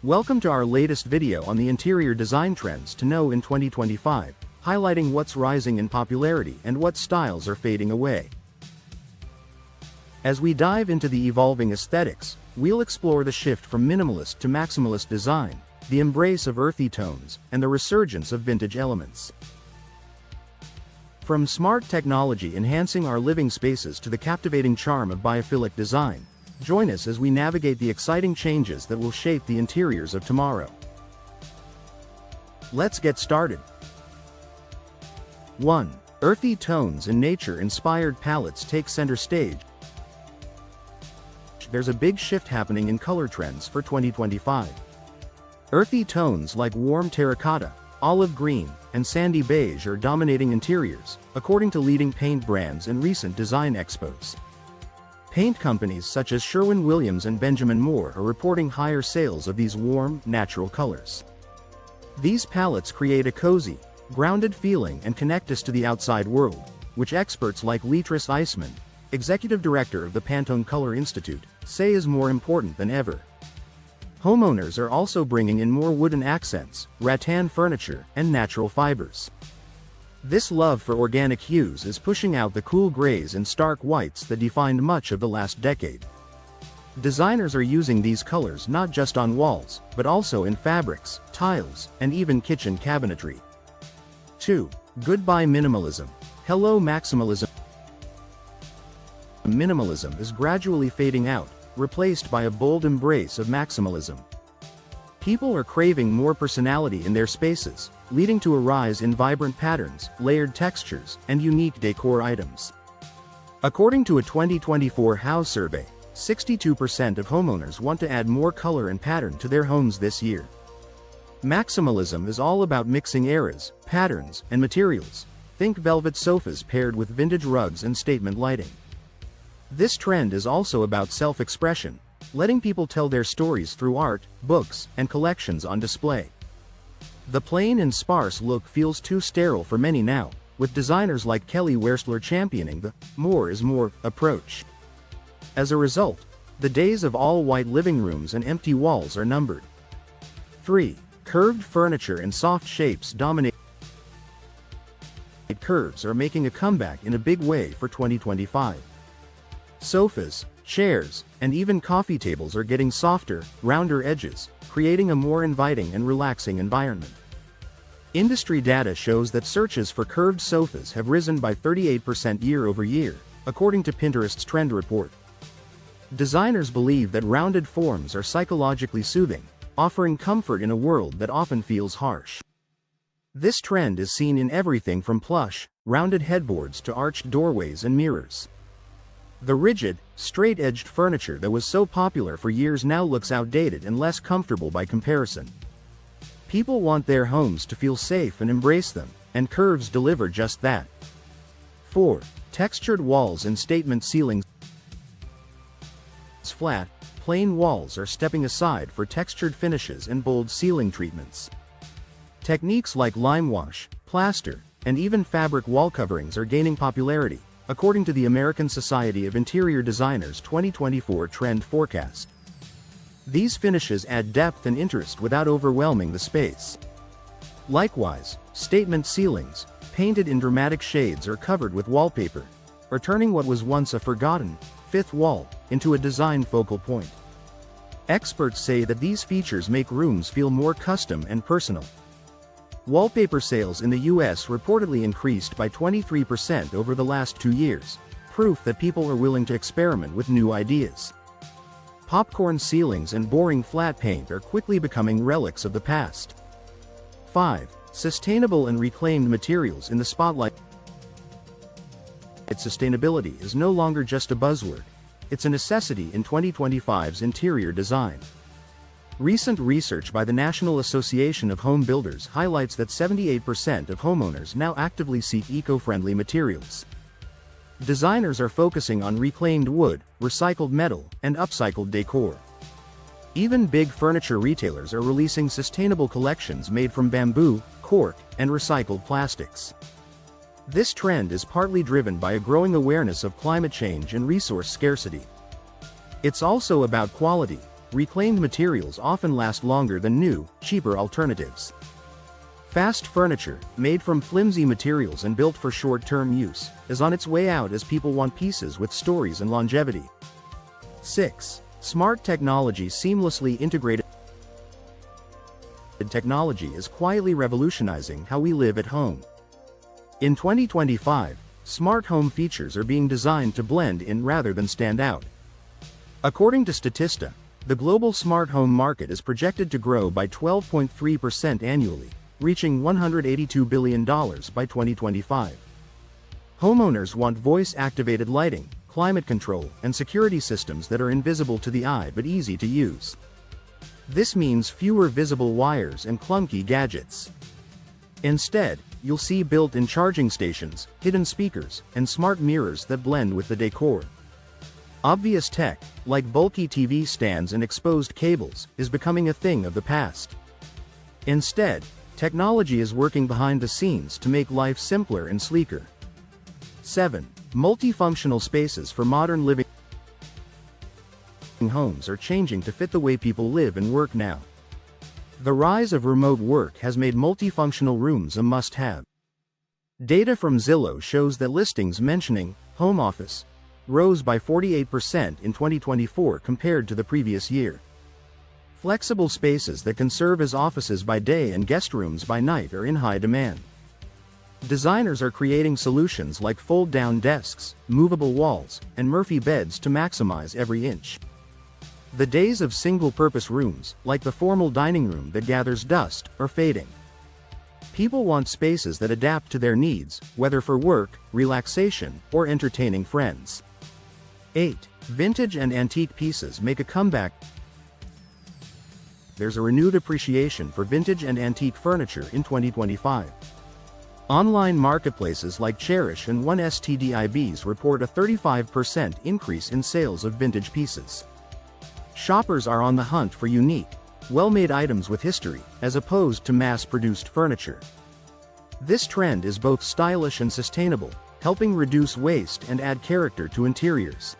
Welcome to our latest video on the interior design trends to know in 2025, highlighting what's rising in popularity and what styles are fading away. As we dive into the evolving aesthetics, we'll explore the shift from minimalist to maximalist design, the embrace of earthy tones, and the resurgence of vintage elements. From smart technology enhancing our living spaces to the captivating charm of biophilic design, join us as we navigate the exciting changes that will shape the interiors of tomorrow. Let's get started. 1. Earthy tones and nature-inspired palettes take center stage. There's a big shift happening in color trends for 2025. Earthy tones like warm terracotta, olive green, and sandy beige are dominating interiors, according to leading paint brands and recent design expos. Paint companies such as Sherwin-Williams and Benjamin Moore are reporting higher sales of these warm, natural colors. These palettes create a cozy, grounded feeling and connect us to the outside world, which experts like Leatrice Eisman, executive director of the Pantone Color Institute, say is more important than ever. Homeowners are also bringing in more wooden accents, rattan furniture, and natural fibers. This love for organic hues is pushing out the cool grays and stark whites that defined much of the last decade. Designers are using these colors not just on walls, but also in fabrics, tiles, and even kitchen cabinetry. 2. Goodbye minimalism. Hello maximalism. Minimalism is gradually fading out, replaced by a bold embrace of maximalism. People are craving more personality in their spaces, leading to a rise in vibrant patterns, layered textures, and unique decor items. According to a 2024 Houzz survey, 62% of homeowners want to add more color and pattern to their homes this year. Maximalism is all about mixing eras, patterns, and materials. Think velvet sofas paired with vintage rugs and statement lighting. This trend is also about self-expression, letting people tell their stories through art, books, and collections on display. The plain and sparse look feels too sterile for many now, with designers like Kelly Wearstler championing the more is more approach. As a result, the days of all-white living rooms and empty walls are numbered. 3. Curved furniture and soft shapes dominate. Curves are making a comeback in a big way for 2025. Sofas, chairs, and even coffee tables are getting softer, rounder edges, creating a more inviting and relaxing environment. Industry data shows that searches for curved sofas have risen by 38% year-over-year, according to Pinterest's trend report. Designers believe that rounded forms are psychologically soothing, offering comfort in a world that often feels harsh. This trend is seen in everything from plush, rounded headboards to arched doorways and mirrors. The rigid, straight-edged furniture that was so popular for years now looks outdated and less comfortable by comparison. People want their homes to feel safe and embrace them, and curves deliver just that. 4. Textured walls and statement ceilings. Flat, plain walls are stepping aside for textured finishes and bold ceiling treatments. Techniques like lime wash, plaster, and even fabric wall coverings are gaining popularity, according to the American Society of Interior Designers 2024 trend forecast. These finishes add depth and interest without overwhelming the space. Likewise, statement ceilings, painted in dramatic shades or covered with wallpaper, are turning what was once a forgotten fifth wall into a design focal point. Experts say that these features make rooms feel more custom and personal. Wallpaper sales in the US reportedly increased by 23% over the last 2 years, proof that people are willing to experiment with new ideas. Popcorn ceilings and boring flat paint are quickly becoming relics of the past. 5. Sustainable and reclaimed materials in the spotlight. Sustainability is no longer just a buzzword, it's a necessity in 2025's interior design. Recent research by the National Association of Home Builders highlights that 78% of homeowners now actively seek eco-friendly materials. Designers are focusing on reclaimed wood, recycled metal, and upcycled decor. Even big furniture retailers are releasing sustainable collections made from bamboo, cork, and recycled plastics. This trend is partly driven by a growing awareness of climate change and resource scarcity. It's also about quality. reclaimed materials often last longer than new, cheaper alternatives. Fast furniture, made from flimsy materials and built for short-term use, is on its way out as people want pieces with stories and longevity. 6. Smart technology seamlessly integrated. Technology is quietly revolutionizing how we live at home. In 2025, smart home features are being designed to blend in rather than stand out. According to Statista, the global smart home market is projected to grow by 12.3% annually, reaching $182 billion by 2025. Homeowners want voice-activated lighting, climate control, and security systems that are invisible to the eye but easy to use. This means fewer visible wires and clunky gadgets. Instead, you'll see built-in charging stations, hidden speakers, and smart mirrors that blend with the decor. Obvious tech, like bulky TV stands and exposed cables, is becoming a thing of the past. Instead, technology is working behind the scenes to make life simpler and sleeker. 7. Multifunctional spaces for modern living. Homes are changing to fit the way people live and work now. The rise of remote work has made multifunctional rooms a must-have. Data from Zillow shows that listings mentioning home office rose by 48% in 2024 compared to the previous year. Flexible spaces that can serve as offices by day and guest rooms by night are in high demand. Designers are creating solutions like fold-down desks, movable walls, and Murphy beds to maximize every inch. The days of single-purpose rooms, like the formal dining room that gathers dust, are fading. People want spaces that adapt to their needs, whether for work, relaxation, or entertaining friends. 8. Vintage and antique pieces make a comeback. There's a renewed appreciation for vintage and antique furniture in 2025. Online marketplaces like Cherish and 1stDibs report a 35% increase in sales of vintage pieces. Shoppers are on the hunt for unique, well-made items with history, as opposed to mass-produced furniture. This trend is both stylish and sustainable, helping reduce waste and add character to interiors.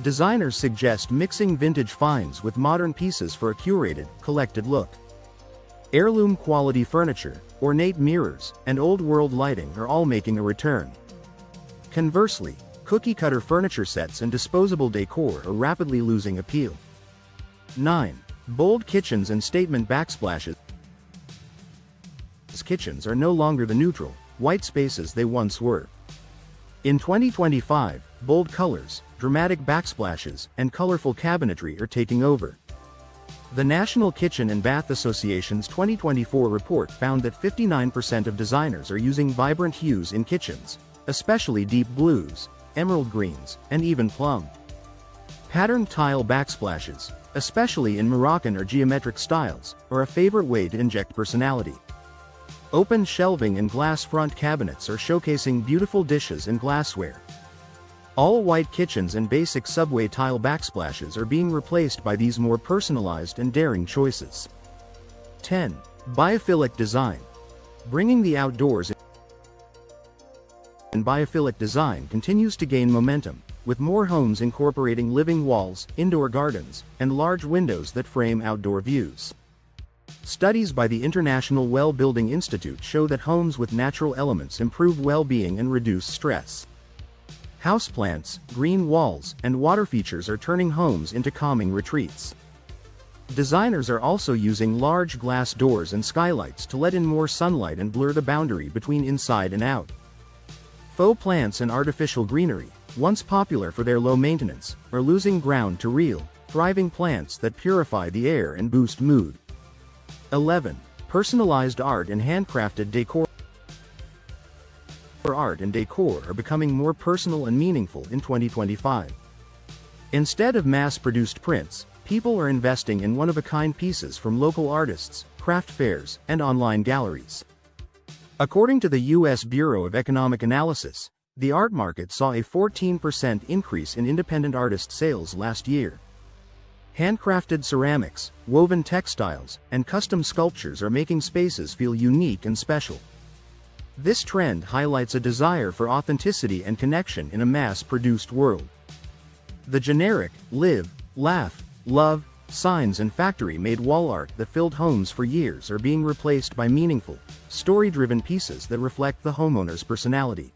Designers suggest mixing vintage finds with modern pieces for a curated, collected look. Heirloom-quality furniture, ornate mirrors, and old-world lighting are all making a return. Conversely, cookie-cutter furniture sets and disposable decor are rapidly losing appeal. 9. Bold kitchens and statement backsplashes. Kitchens are no longer the neutral, white spaces they once were. In 2025, bold colors, dramatic backsplashes, and colorful cabinetry are taking over. The National Kitchen and Bath Association's 2024 report found that 59% of designers are using vibrant hues in kitchens, especially deep blues, emerald greens, and even plum. Patterned tile backsplashes, especially in Moroccan or geometric styles, are a favorite way to inject personality. Open shelving and glass front cabinets are showcasing beautiful dishes and glassware. All-white kitchens and basic subway tile backsplashes are being replaced by these more personalized and daring choices. 10. Biophilic design. Bringing the outdoors in biophilic design continues to gain momentum, with more homes incorporating living walls, indoor gardens, and large windows that frame outdoor views. Studies by the International Well Building Institute show that homes with natural elements improve well-being and reduce stress. Houseplants, green walls, and water features are turning homes into calming retreats. Designers are also using large glass doors and skylights to let in more sunlight and blur the boundary between inside and out. Faux plants and artificial greenery, once popular for their low maintenance, are losing ground to real, thriving plants that purify the air and boost mood. 11. Personalized art and handcrafted decor. Art and decor are becoming more personal and meaningful in 2025. Instead of mass-produced prints, people are investing in one-of-a-kind pieces from local artists, craft fairs, and online galleries. According to the U.S. Bureau of Economic Analysis, the art market saw a 14% increase in independent artist sales last year. Handcrafted ceramics, woven textiles, and custom sculptures are making spaces feel unique and special. This trend highlights a desire for authenticity and connection in a mass-produced world. The generic, live, laugh, love, Signs and factory-made wall art that filled homes for years are being replaced by meaningful, story-driven pieces that reflect the homeowner's personality.